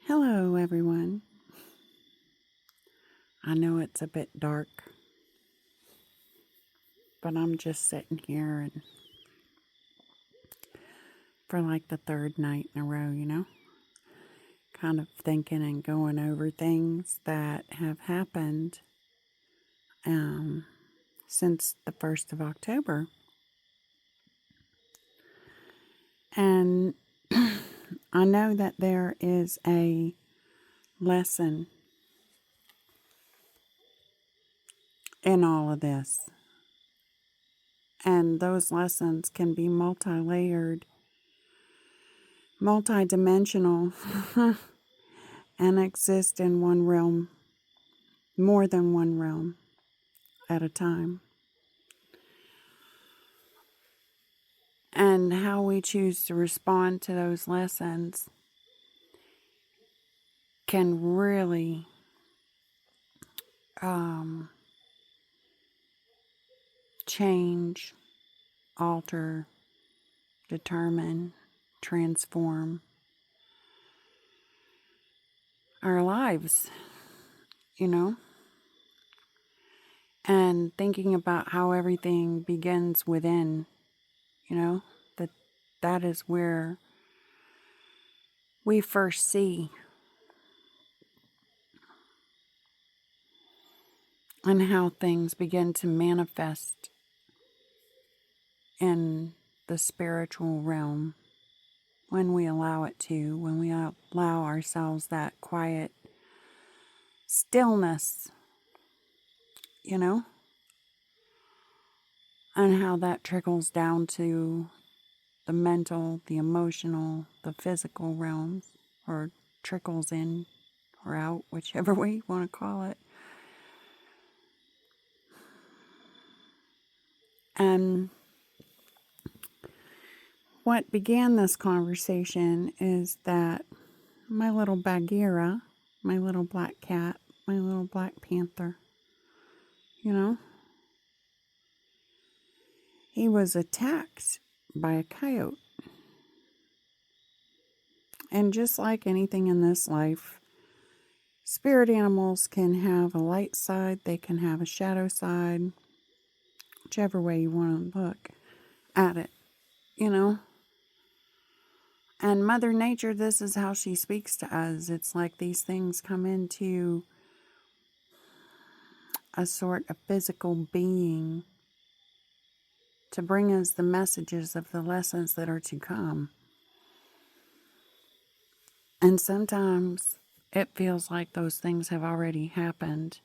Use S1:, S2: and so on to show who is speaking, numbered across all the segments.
S1: Hello, everyone. I know it's a bit dark, but I'm just sitting here and for like the third night in a row, kind of thinking and going over things that have happened um, since the 1st of October. And I know that there is a lesson in all of this. And those lessons can be multi-layered, multi-dimensional, and exist in one realm, more than one realm at a time. And how we choose to respond to those lessons can really change, alter, determine, transform our lives, you know? And thinking about how everything begins within, that that is where we first see and how things begin to manifest in the spiritual realm when we allow it to, when we allow ourselves that quiet stillness, and how that trickles down to the mental, the emotional, the physical realms, or trickles in or out, whichever way you want to call it. And what began this conversation is that my little Bagheera, my little black cat, my little black panther, he was attacked by a coyote. And just like anything in this life, spirit animals can have a light side, they can have a shadow side, whichever way you want to look at it, And Mother Nature, this is how she speaks to us. It's like these things come into a sort of physical being to bring us the messages of the lessons that are to come. And sometimes it feels like those things have already happened.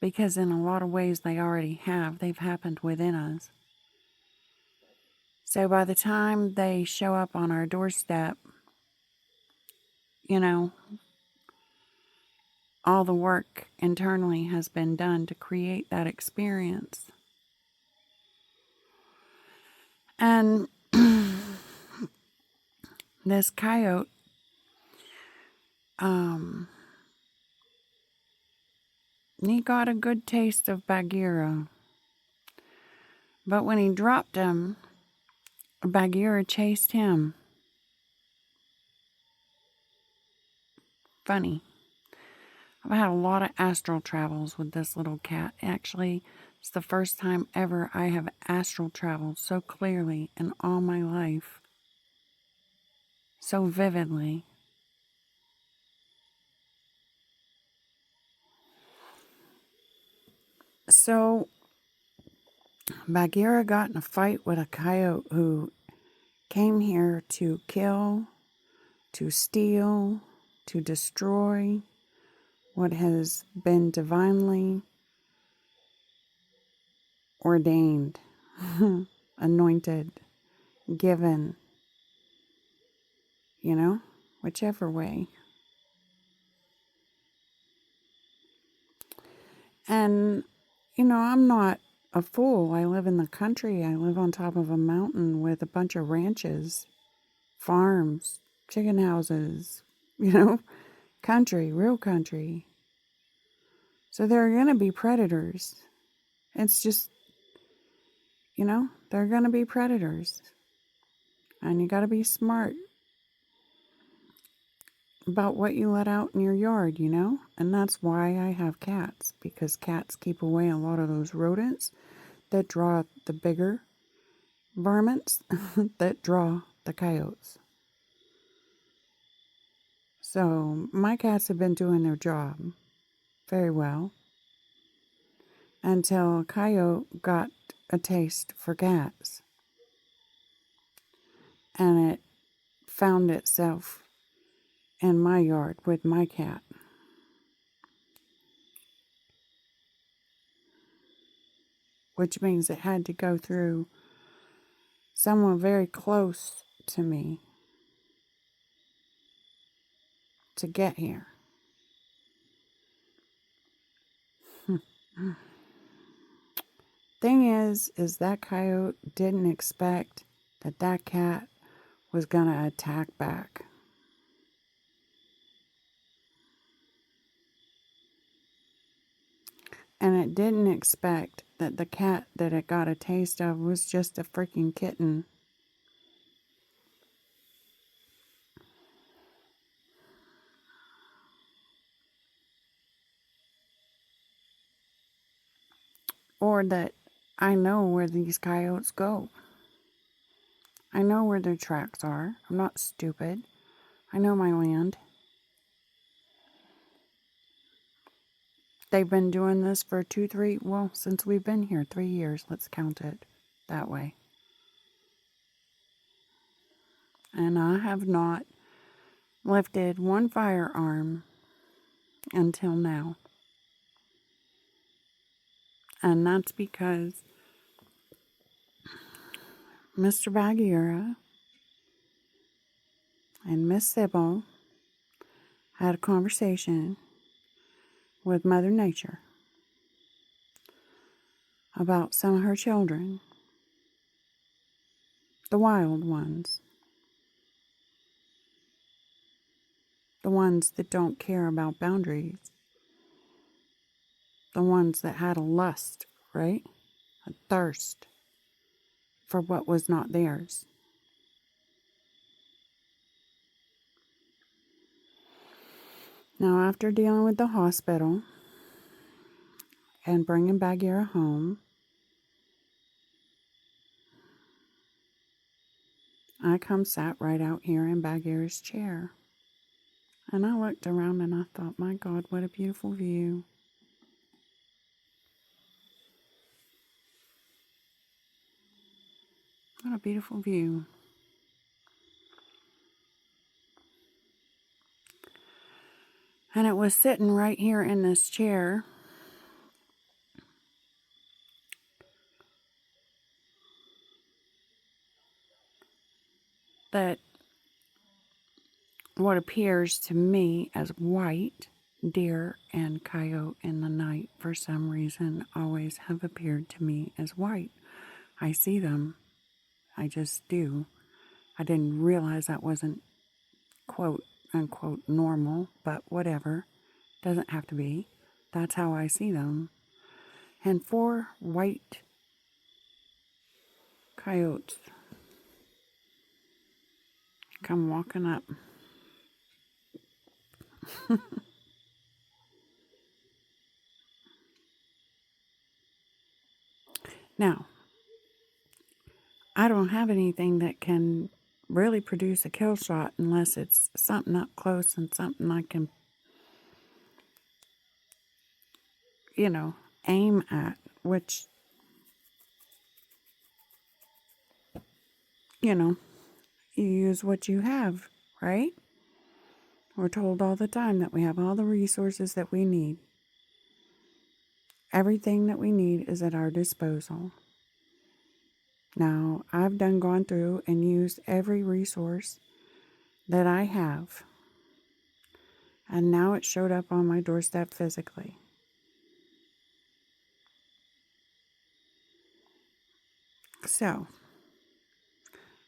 S1: Because in a lot of ways they already have. They've happened within us. So by the time they show up on our doorstep, all the work internally has been done to create that experience. And this coyote, he got a good taste of Bagheera. But when he dropped him, Bagheera chased him. Funny. I've had a lot of astral travels with this little cat. Actually, it's the first time ever I have astral traveled so clearly in all my life. So vividly. So, Bagheera got in a fight with a coyote who came here to kill, to steal, to destroy what has been divinely ordained, anointed, given, whichever way. And, I'm not a fool. I live in the country. I live on top of a mountain with a bunch of ranches, farms, chicken houses, country, real country. So there are going to be predators. It's just, there are going to be predators. And you got to be smart about what you let out in your yard, you know? And that's why I have cats, because cats keep away a lot of those rodents that draw the bigger varmints that draw the coyotes. So my cats have been doing their job very well until a coyote got a taste for cats, and it found itself in my yard with my cat. Which means it had to go through someone very close to me to get here. Thing is that coyote didn't expect that that cat was gonna attack back. And it didn't expect that the cat that it got a taste of was just a freaking kitten. Or that I know where these coyotes go. I know where their tracks are. I'm not stupid. I know my land. They've been doing this for since we've been here, 3 years. Let's count it that way. And I have not lifted one firearm until now. And that's because Mr. Bagheera and Miss Sybil had a conversation with Mother Nature about some of her children, the wild ones, the ones that don't care about boundaries, the ones that had a lust, right? A thirst for what was not theirs. Now, after dealing with the hospital and bringing Bagheera home, I sat right out here in Bagheera's chair. And I looked around and I thought, my God, what a beautiful view. What a beautiful view. And it was sitting right here in this chair that what appears to me as white deer and coyote in the night, for some reason, always have appeared to me as white. I see them. I just do. I didn't realize that wasn't quote unquote normal, but whatever. Doesn't have to be. That's how I see them. And 4 white coyotes come walking up. Now, I don't have anything that can really produce a kill shot unless it's something up close and something I can, aim at, which, you use what you have, right? We're told all the time that we have all the resources that we need. Everything that we need is at our disposal. Now, I've gone through and used every resource that I have. And now it showed up on my doorstep physically. So,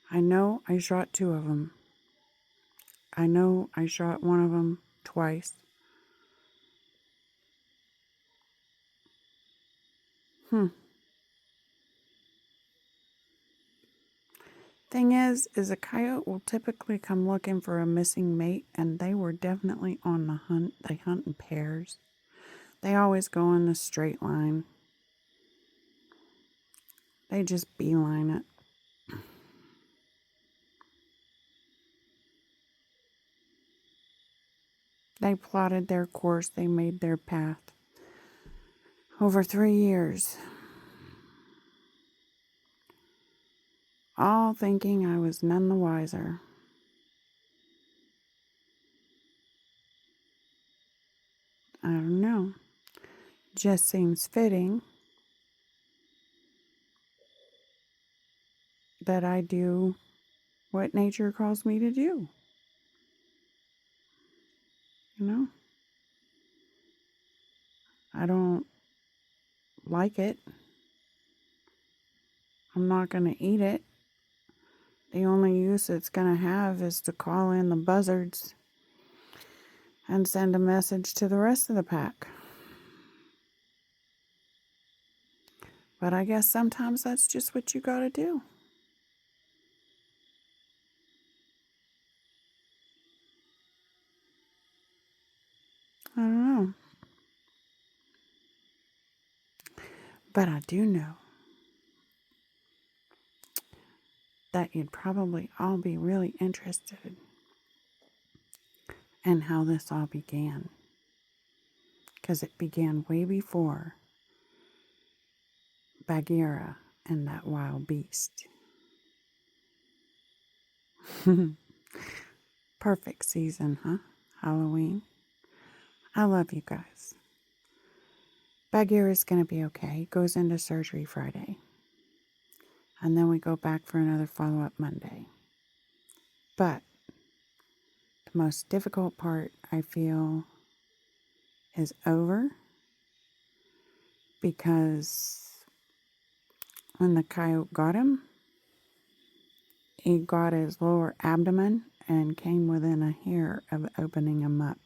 S1: I know I shot 2 of them. I know I shot one of them twice. Thing is a coyote will typically come looking for a missing mate, and they were definitely on the hunt. They hunt in pairs. They always go in a straight line. They just beeline it. They plotted their course. They made their path. Over 3 years. All thinking I was none the wiser. I don't know. Just seems fitting that I do what nature calls me to do. You know? I don't like it. I'm not going to eat it. The only use it's going to have is to call in the buzzards and send a message to the rest of the pack. But I guess sometimes that's just what you got to do. I don't know. But I do know that you'd probably all be really interested in how this all began. Because it began way before Bagheera and that wild beast. Perfect season, huh? Halloween. I love you guys. Bagheera's going to be okay. He goes into surgery Friday. And then we go back for another follow-up Monday. But the most difficult part, I feel, is over. Because when the coyote got him, he got his lower abdomen and came within a hair of opening him up.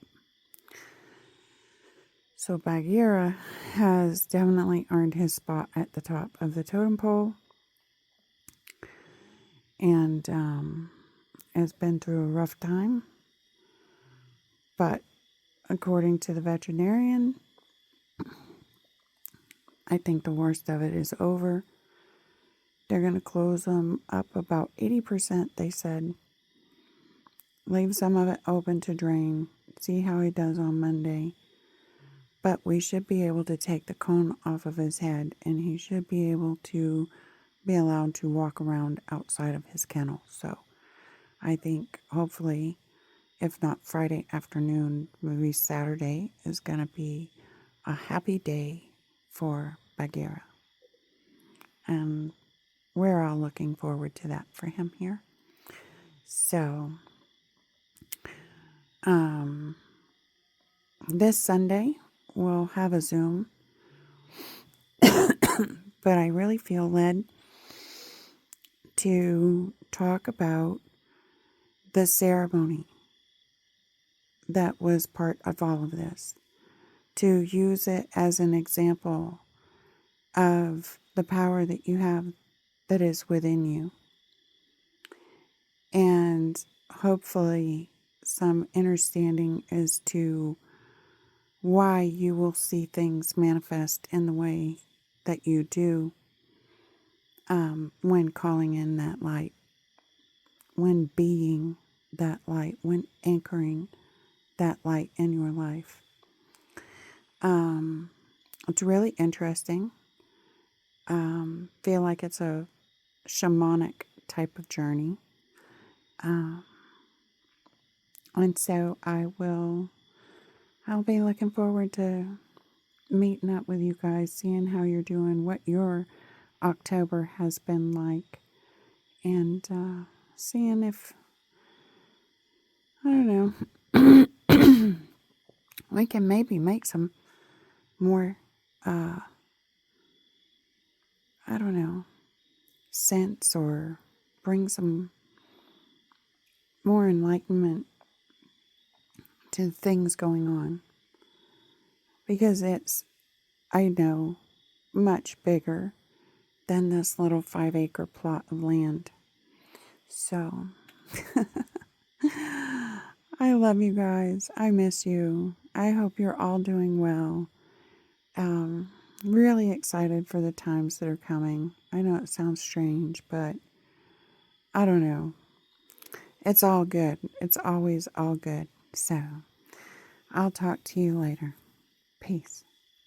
S1: So Bagheera has definitely earned his spot at the top of the totem pole, and has been through a rough time. But according to the veterinarian, I think the worst of it is over. They're going to close him up about 80%, they said. Leave some of it open to drain. See how he does on Monday. But we should be able to take the cone off of his head, and he should be able to be allowed to walk around outside of his kennel. So I think hopefully, if not Friday afternoon, maybe Saturday is going to be a happy day for Bagheera. And we're all looking forward to that for him here. So, this Sunday we'll have a Zoom, but I really feel led to talk about the ceremony that was part of all of this, to use it as an example of the power that you have that is within you, and hopefully some understanding as to why you will see things manifest in the way that you do when calling in that light, when being that light, when anchoring that light in your life. It's really interesting. Feel like it's a shamanic type of journey. And so I'll be looking forward to meeting up with you guys, seeing how you're doing, what your October has been like, and seeing if, I don't know, we can maybe make some more, I don't know, sense, or bring some more enlightenment to things going on. Because it's, I know, much bigger than this little 5-acre plot of land So, I love you guys. I miss you. I hope you're all doing well. Um, really excited for the times that are coming. I know it sounds strange, but I don't know. It's all good. It's always all good. So, I'll talk to you later. Peace.